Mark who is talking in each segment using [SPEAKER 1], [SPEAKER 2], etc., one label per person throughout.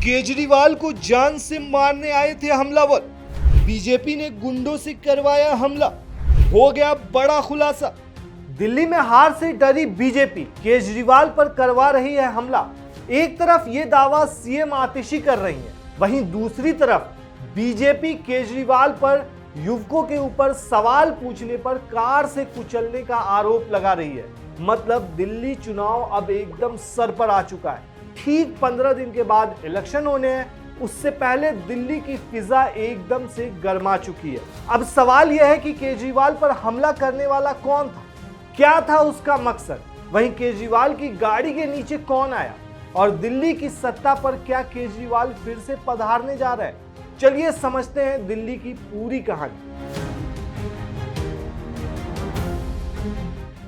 [SPEAKER 1] केजरीवाल को जान से मारने आए थे हमलावर। बीजेपी ने गुंडों से करवाया हमला। हो गया बड़ा खुलासा। दिल्ली में हार से डरी बीजेपी केजरीवाल पर करवा रही है हमला। एक तरफ ये दावा सीएम आतिशी कर रही है, वहीं दूसरी तरफ बीजेपी केजरीवाल पर युवकों के ऊपर सवाल पूछने पर कार से कुचलने का आरोप लगा रही है। मतलब दिल्ली चुनाव अब एकदम सर पर आ चुका है। ठीक 15 दिन के बाद इलेक्शन होने हैं, उससे पहले दिल्ली की फिजा एकदम से गर्मा चुकी है। अब सवाल यह है कि केजरीवाल पर हमला करने वाला कौन था, क्या था उसका मकसद, वहीं केजरीवाल की गाड़ी के नीचे कौन आया और दिल्ली की सत्ता पर क्या केजरीवाल फिर से पधारने जा रहा है। चलिए समझते हैं दिल्ली की पूरी कहानी।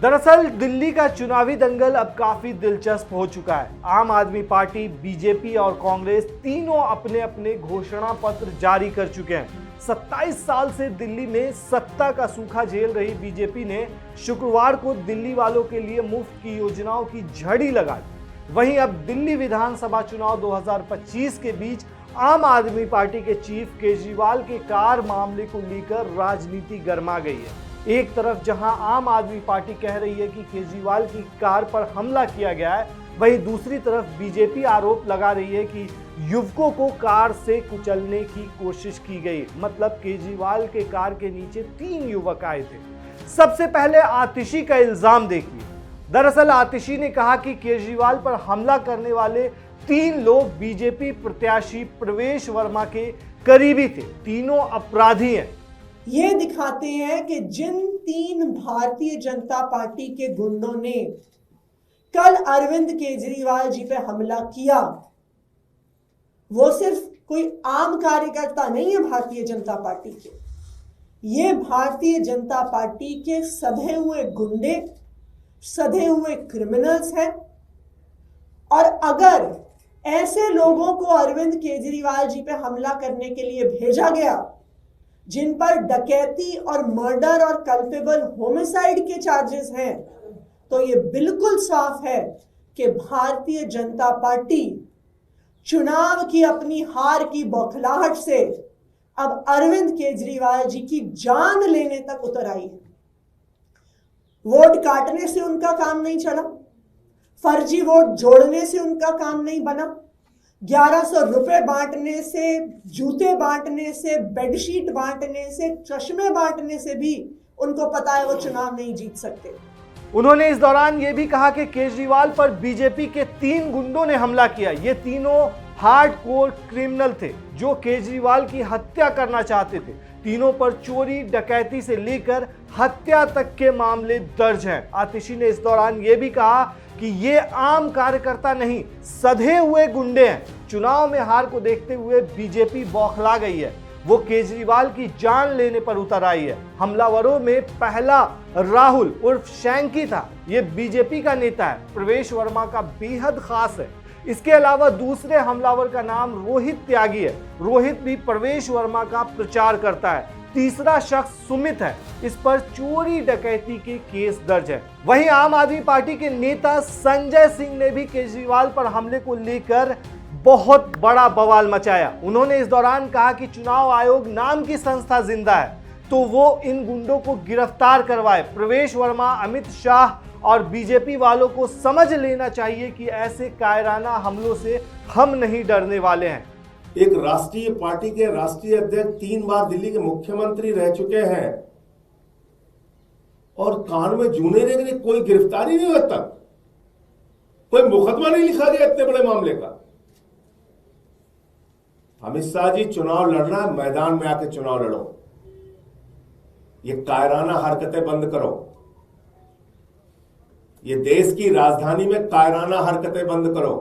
[SPEAKER 1] दरअसल दिल्ली का चुनावी दंगल अब काफी दिलचस्प हो चुका है। आम आदमी पार्टी, बीजेपी और कांग्रेस तीनों अपने अपने घोषणा पत्र जारी कर चुके हैं। 27 साल से दिल्ली में सत्ता का सूखा झेल रही बीजेपी ने शुक्रवार को दिल्ली वालों के लिए मुफ्त की योजनाओं की झड़ी लगा दी। वहीं अब दिल्ली विधानसभा चुनाव 2025 के बीच आम आदमी पार्टी के चीफ केजरीवाल के कार मामले को लेकर राजनीति गर्मा गई है। एक तरफ जहां आम आदमी पार्टी कह रही है कि केजरीवाल की कार पर हमला किया गया है, वहीं दूसरी तरफ बीजेपी आरोप लगा रही है कि युवकों को कार से कुचलने की कोशिश की गई। मतलब केजरीवाल के कार के नीचे 3 युवक आए थे। सबसे पहले आतिशी का इल्जाम देखिए। दरअसल आतिशी ने कहा कि केजरीवाल पर हमला करने वाले 3 लोग बीजेपी प्रत्याशी प्रवेश वर्मा के करीबी थे। तीनों अपराधी हैं।
[SPEAKER 2] ये दिखाते हैं कि जिन 3 भारतीय जनता पार्टी के गुंडों ने कल अरविंद केजरीवाल जी पे हमला किया, वो सिर्फ कोई आम कार्यकर्ता नहीं है भारतीय जनता पार्टी के। ये भारतीय जनता पार्टी के सधे हुए गुंडे, सधे हुए क्रिमिनल्स हैं। और अगर ऐसे लोगों को अरविंद केजरीवाल जी पे हमला करने के लिए भेजा गया, जिन पर डकैती और मर्डर और कल्पेबल होमिसाइड के चार्जेस हैं, तो ये बिल्कुल साफ है कि भारतीय जनता पार्टी चुनाव की अपनी हार की बौखलाहट से अब अरविंद केजरीवाल जी की जान लेने तक उतर आई है। वोट काटने से उनका काम नहीं चला, फर्जी वोट जोड़ने से उनका काम नहीं बना, 1100 रुपए बांटने से, जूते बांटने से, बेडशीट बांटने से, चश्मे बांटने से भी उनको पता है वो चुनाव नहीं जीत सकते।
[SPEAKER 1] उन्होंने इस दौरान यह भी कहा कि केजरीवाल पर बीजेपी के 3 गुंडों ने हमला किया। ये तीनों हार्डकोर क्रिमिनल थे जो केजरीवाल की हत्या करना चाहते थे। तीनों पर चोरी, डकैती से लेकर हत्या तक के मामले दर्ज हैं। आतिशी ने इस दौरान यह भी कहा कि ये आम कार्यकर्ता नहीं, सधे हुए गुंडे हैं। चुनाव में हार को देखते हुए बीजेपी बौखला गई है। वो केजरीवाल की जान लेने पर उतर आई है। हमलावरों में पहला राहुल उर्फ शैंकी था। ये बीजेपी का नेता है, प्रवेश वर्मा का बेहद खास है। इसके अलावा दूसरे हमलावर का नाम रोहित त्यागी है। रोहित भी प्रवेश वर्मा का प्रचार करता है। तीसरा शख्स सुमित है, इस पर चोरी डकैती के केस दर्ज है। वहीं आम आदमी पार्टी के नेता संजय सिंह ने भी केजरीवाल पर हमले को लेकर बहुत बड़ा बवाल मचाया। उन्होंने इस दौरान कहा कि चुनाव आयोग नाम की संस्था जिंदा है तो वो इन गुंडों को गिरफ्तार करवाए। प्रवेश वर्मा, अमित शाह और बीजेपी वालों को समझ लेना चाहिए कि ऐसे कायराना हमलों से हम नहीं डरने वाले हैं।
[SPEAKER 3] एक राष्ट्रीय पार्टी के राष्ट्रीय अध्यक्ष 3 बार दिल्ली के मुख्यमंत्री रह चुके हैं और कान में जूने रहने की कोई गिरफ्तारी नहीं हुई तक, कोई मुकदमा नहीं लिखा गया इतने बड़े मामले का। अमित शाह जी, चुनाव लड़ना है, मैदान में आके चुनाव लड़ो। ये कायराना हरकतें बंद करो। ये देश की राजधानी में कायराना हरकतें बंद करो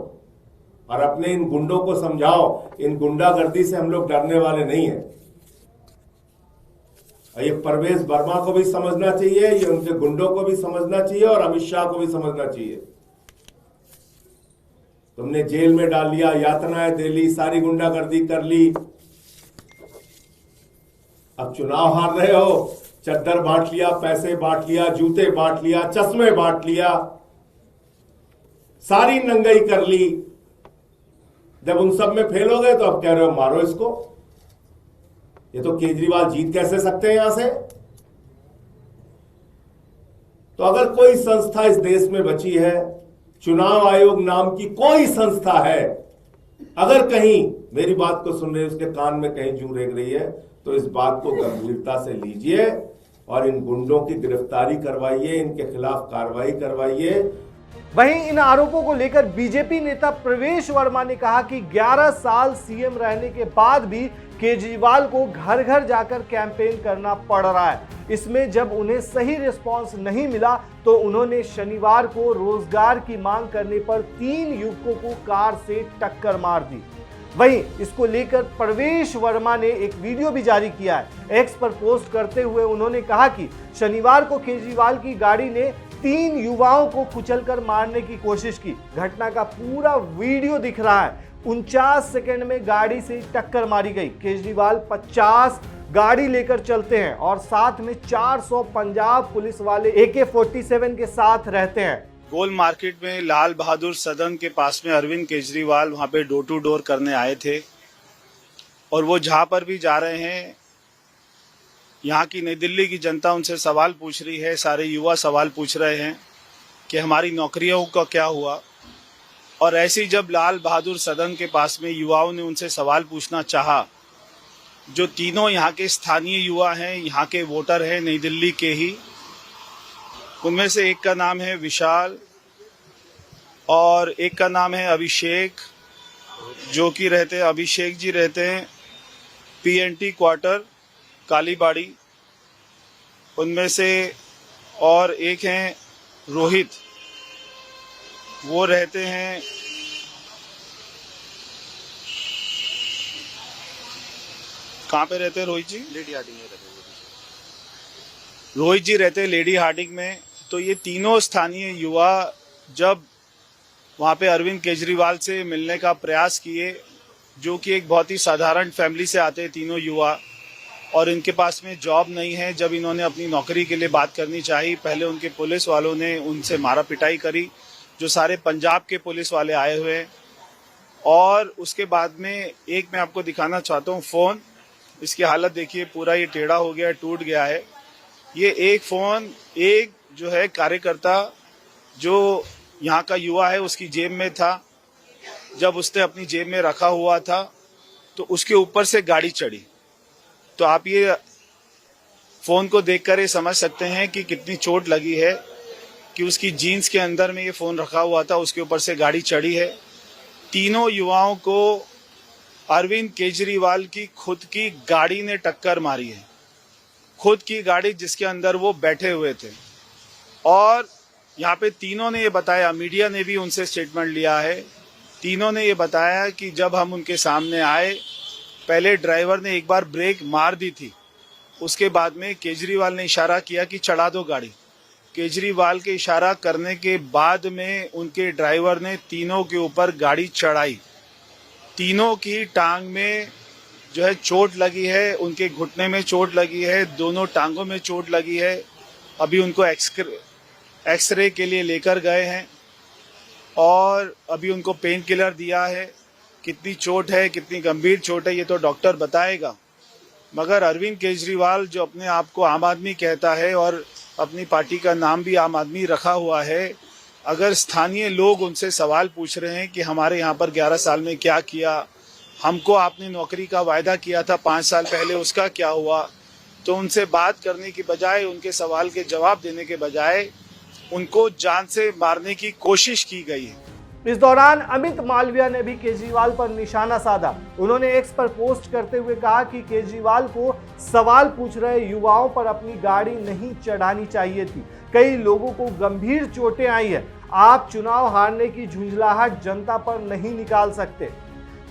[SPEAKER 3] और अपने इन गुंडों को समझाओ, इन गुंडागर्दी से हम लोग डरने वाले नहीं हैं। ये प्रवेश वर्मा को भी समझना चाहिए, ये उनके गुंडों को भी समझना चाहिए और अमित शाह को भी समझना चाहिए। तुमने जेल में डाल लिया, यातनाएं दे ली, सारी गुंडागर्दी कर ली, अब चुनाव हार रहे हो, चद्दर बांट लिया, पैसे बांट लिया, जूते बांट लिया, चश्मे बांट लिया, सारी नंगाई कर ली। जब उन सब में फेल हो गए तो अब कह रहे हो मारो इसको। ये तो केजरीवाल जीत कैसे सकते हैं यहां से। तो अगर कोई संस्था इस देश में बची है, चुनाव आयोग नाम की कोई संस्था है, अगर कहीं मेरी बात को सुन रहे उसके कान में कहीं जू रेंग रही है, तो इस बात को गंभीरता से लीजिए और इन गुंडों की गिरफ्तारी करवाइए, इनके खिलाफ कार्रवाई करवाइए।
[SPEAKER 1] वहीं इन आरोपों को लेकर बीजेपी नेता प्रवेश वर्मा ने कहा कि 11 साल सीएम रहने के बाद भी केजरीवाल को घर घर जाकर कैंपेन करना पड़ रहा है। इसमें जब उन्हें सही रिस्पांस नहीं मिला तो उन्होंने शनिवार को रोजगार की मांग करने पर 3 युवकों को कार से टक्कर मार दी। वहीं इसको लेकर प्रवेश वर्मा ने एक वीडियो भी जारी किया है। एक्स पर पोस्ट करते हुए उन्होंने कहा कि शनिवार को केजरीवाल की गाड़ी ने 3 युवाओं को कुचलकर मारने की कोशिश की। घटना का पूरा वीडियो दिख रहा है। 49 सेकंड में गाड़ी से टक्कर मारी गई। केजरीवाल 50 गाड़ी लेकर चलते हैं और साथ में 400 पंजाब पुलिस वाले AK-47 के साथ रहते हैं।
[SPEAKER 4] गोल मार्केट में लाल बहादुर सदन के पास में अरविंद केजरीवाल वहां पे डोर टू डोर करने आए थे और वो जहां पर भी जा रहे हैं, यहाँ की नई दिल्ली की जनता उनसे सवाल पूछ रही है, सारे युवा सवाल पूछ रहे हैं कि हमारी नौकरियों का क्या हुआ। और ऐसे ही जब लाल बहादुर सदन के पास में युवाओं ने उनसे सवाल पूछना चाहा, जो तीनों यहाँ के स्थानीय युवा हैं, यहाँ के वोटर हैं, नई दिल्ली के ही, उनमें से एक का नाम है विशाल और एक का नाम है अभिषेक, जो कि अभिषेक जी रहते हैं PNT क्वार्टर कालीबाड़ी। उनमें से और एक हैं रोहित, वो रहते हैं कहाँ पे रहते हैं रोहित जी? लेडी हार्डिंग में रहते हैं। रोहित जी रहते हैं लेडी हार्डिंग में। तो ये तीनों स्थानीय युवा जब वहाँ पे अरविंद केजरीवाल से मिलने का प्रयास किए, जो कि एक बहुत ही साधारण फैमिली से आते हैं तीनों युवा, और इनके पास में जॉब नहीं है, जब इन्होंने अपनी नौकरी के लिए बात करनी चाहिए, पहले उनके पुलिस वालों ने उनसे मारा पिटाई करी, जो सारे पंजाब के पुलिस वाले आए हुए हैं। और उसके बाद में एक मैं आपको दिखाना चाहता हूँ फ़ोन, इसकी हालत देखिए, पूरा ये टेढ़ा हो गया, टूट गया है। ये एक फ़ोन एक जो है कार्यकर्ता जो यहाँ का युवा है उसकी जेब में था। जब उसने अपनी जेब में रखा हुआ था तो उसके ऊपर से गाड़ी चढ़ी। तो आप ये फ़ोन को देखकर ये समझ सकते हैं कि कितनी चोट लगी है कि उसकी जीन्स के अंदर में ये फ़ोन रखा हुआ था, उसके ऊपर से गाड़ी चढ़ी है। तीनों युवाओं को अरविंद केजरीवाल की खुद की गाड़ी ने टक्कर मारी है, खुद की गाड़ी जिसके अंदर वो बैठे हुए थे। और यहाँ पे तीनों ने ये बताया, मीडिया ने भी उनसे स्टेटमेंट लिया है, तीनों ने ये बताया कि जब हम उनके सामने आए, पहले ड्राइवर ने एक बार ब्रेक मार दी थी, उसके बाद में केजरीवाल ने इशारा किया कि चढ़ा दो गाड़ी। केजरीवाल के इशारा करने के बाद में उनके ड्राइवर ने तीनों के ऊपर गाड़ी चढ़ाई। तीनों की टांग में जो है चोट लगी है, उनके घुटने में चोट लगी है, दोनों टांगों में चोट लगी है। अभी उनको एक्सरे के लिए लेकर गए हैं और अभी उनको पेन किलर दिया है। कितनी चोट है, कितनी गंभीर चोट है, ये तो डॉक्टर बताएगा। मगर अरविंद केजरीवाल जो अपने आप को आम आदमी कहता है और अपनी पार्टी का नाम भी आम आदमी रखा हुआ है, अगर स्थानीय लोग उनसे सवाल पूछ रहे हैं कि हमारे यहाँ पर 11 साल में क्या किया, हमको आपने नौकरी का वायदा किया था 5 साल पहले, उसका क्या हुआ, तो उनसे बात करने की बजाय, उनके सवाल के जवाब देने के बजाय उनको जान से मारने की कोशिश की गई है।
[SPEAKER 1] इस दौरान अमित मालविया ने भी केजरीवाल पर निशाना साधा। उन्होंने एक्स पर पोस्ट करते हुए कहा कि केजरीवाल को सवाल पूछ रहे युवाओं पर अपनी गाड़ी नहीं चढ़ानी चाहिए थी। कई लोगों को गंभीर चोटें आई है। आप चुनाव हारने की झुंझलाहट जनता पर नहीं निकाल सकते।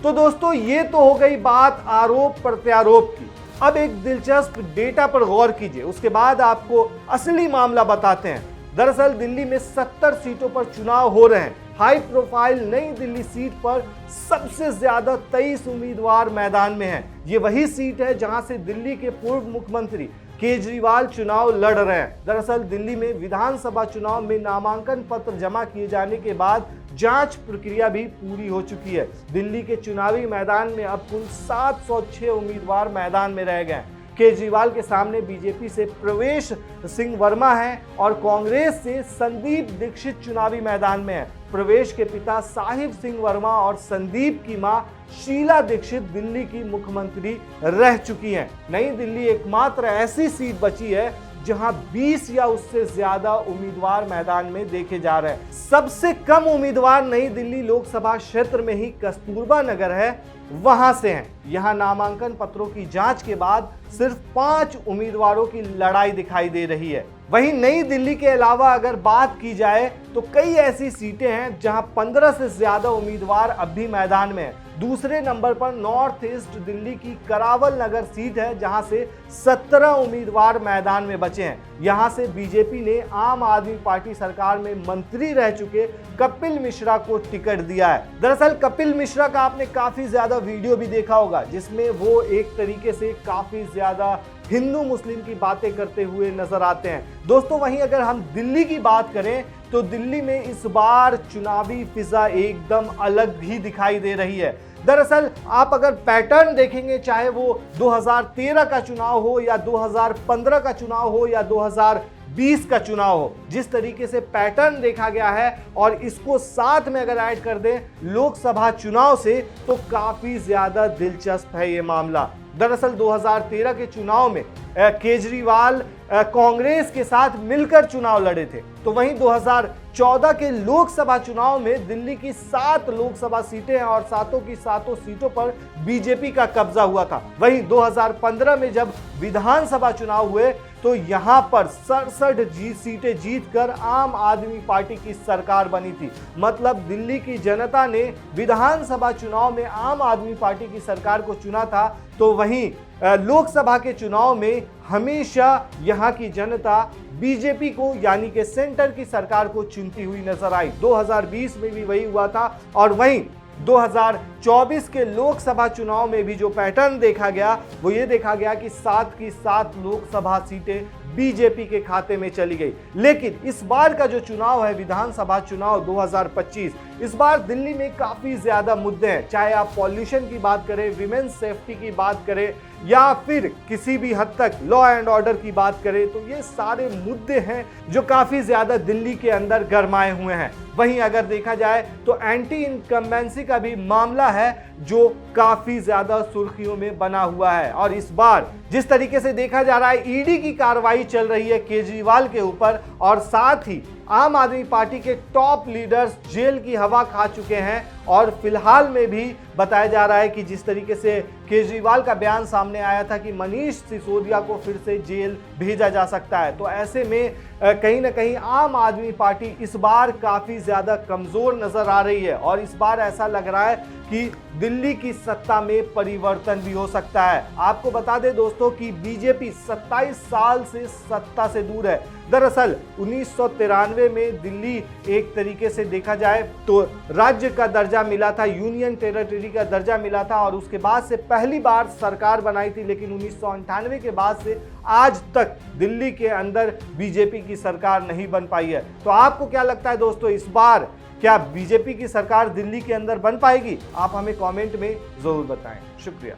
[SPEAKER 1] तो दोस्तों, ये तो हो गई बात आरोप प्रत्यारोप की। अब एक दिलचस्प डेटा पर गौर कीजिए, उसके बाद आपको असली मामला बताते हैं। दरअसल दिल्ली में 70 सीटों पर चुनाव हो रहे हैं। हाई प्रोफाइल नई दिल्ली सीट पर सबसे ज्यादा 23 उम्मीदवार मैदान में हैं। ये वही सीट है जहां से दिल्ली के पूर्व मुख्यमंत्री केजरीवाल चुनाव लड़ रहे हैं। दरअसल दिल्ली में विधानसभा चुनाव में नामांकन पत्र जमा किए जाने के बाद जांच प्रक्रिया भी पूरी हो चुकी है। दिल्ली के चुनावी मैदान में अब कुल 706 उम्मीदवार मैदान में रह गए हैं। केजरीवाल के सामने बीजेपी से प्रवेश सिंह वर्मा हैं और कांग्रेस से संदीप दीक्षित चुनावी मैदान में हैं। प्रवेश के पिता साहिब सिंह वर्मा और संदीप की मां शीला दीक्षित दिल्ली की मुख्यमंत्री रह चुकी हैं। नई दिल्ली एकमात्र ऐसी सीट बची है जहां 20 या उससे ज्यादा उम्मीदवार मैदान में देखे जा रहे हैं। सबसे कम उम्मीदवार नई दिल्ली लोकसभा क्षेत्र में ही कस्तूरबा नगर है, वहां से हैं। यहां नामांकन पत्रों की जांच के बाद सिर्फ 5 उम्मीदवारों की लड़ाई दिखाई दे रही है। वहीं नई दिल्ली के अलावा अगर बात की जाए तो कई ऐसी सीटें हैं जहां 15 से ज्यादा उम्मीदवार अब भी मैदान में हैं। दूसरे नंबर पर नॉर्थ ईस्ट दिल्ली की करावल नगर सीट है, जहां से 17 उम्मीदवार मैदान में बचे हैं। यहां से बीजेपी ने आम आदमी पार्टी सरकार में मंत्री रह चुके कपिल मिश्रा को टिकट दिया है। दरअसल कपिल मिश्रा का आपने काफी ज्यादा वीडियो भी देखा होगा, जिसमें वो एक तरीके से काफी ज्यादा हिंदू मुस्लिम की बातें करते हुए नजर आते हैं। दोस्तों, वहीं अगर हम दिल्ली की बात करें तो दिल्ली में इस बार चुनावी फिजा एकदम अलग ही दिखाई दे रही है। दरअसल आप अगर पैटर्न देखेंगे, चाहे वो 2013 का चुनाव हो या 2015 का चुनाव हो या 2020 का चुनाव हो, जिस तरीके से पैटर्न देखा गया है और इसको साथ में अगर ऐड कर दें लोकसभा चुनाव से, तो काफी ज्यादा दिलचस्प है ये मामला। दरअसल 2013 के चुनाव में केजरीवाल कांग्रेस के साथ मिलकर चुनाव लड़े थे, तो वहीं 2014 के लोकसभा चुनाव में दिल्ली की 7 लोकसभा सीटें हैं और सातों की सातों सीटों पर बीजेपी का कब्जा हुआ था। वहीं 2015 में जब विधानसभा चुनाव हुए तो यहां पर 67 सीटें जीतकर आम आदमी पार्टी की सरकार बनी थी। मतलब दिल्ली की जनता ने विधानसभा चुनाव में आम आदमी पार्टी की सरकार को चुना था, तो वहीं लोकसभा के चुनाव में हमेशा यहां की जनता बीजेपी को यानी कि सेंटर की सरकार को चुनती हुई नजर आई। 2020 में भी वही हुआ था और वहीं 2024 के लोकसभा चुनाव में भी जो पैटर्न देखा गया वो ये देखा गया कि 7 की 7 लोकसभा सीटें बीजेपी के खाते में चली गई। लेकिन इस बार का जो चुनाव है विधानसभा चुनाव 2025, इस बार दिल्ली में काफी ज्यादा मुद्दे हैं। चाहे आप पॉल्यूशन की बात करें, विमेन्स सेफ्टी की बात करें या फिर किसी भी हद तक लॉ एंड ऑर्डर की बात करें, तो ये सारे मुद्दे हैं जो काफी ज्यादा दिल्ली के अंदर गरमाए हुए हैं। वहीं अगर देखा जाए तो एंटी इनकम्बेंसी का भी मामला है जो काफी ज्यादा सुर्खियों में बना हुआ है। और इस बार जिस तरीके से देखा जा रहा है ईडी की कार्रवाई चल रही है केजरीवाल के ऊपर और साथ ही आम आदमी पार्टी के टॉप लीडर्स जेल की हवा खा चुके हैं और फिलहाल में भी बताया जा रहा है कि जिस तरीके से केजरीवाल का बयान सामने आया था कि मनीष सिसोदिया को फिर से जेल भेजा जा सकता है, तो ऐसे में कहीं ना कहीं आम आदमी पार्टी इस बार काफी ज्यादा कमजोर नजर आ रही है और इस बार ऐसा लग रहा है कि दिल्ली की सत्ता में परिवर्तन भी हो सकता है। आपको बता दें दोस्तों कि बीजेपी 27 साल से सत्ता से दूर है। दरअसल 1993 में दिल्ली एक तरीके से देखा जाए तो राज्य का दर्जा मिला था, यूनियन टेरिटरी का दर्जा मिला था और उसके बाद से पहली बार सरकार बनाई थी। लेकिन 1998 के बाद से आज तक दिल्ली के अंदर बीजेपी की सरकार नहीं बन पाई है। तो आपको क्या लगता है दोस्तों, इस बार क्या बीजेपी की सरकार दिल्ली के अंदर बन पाएगी? आप हमें कमेंट में जरूर बताएं। शुक्रिया।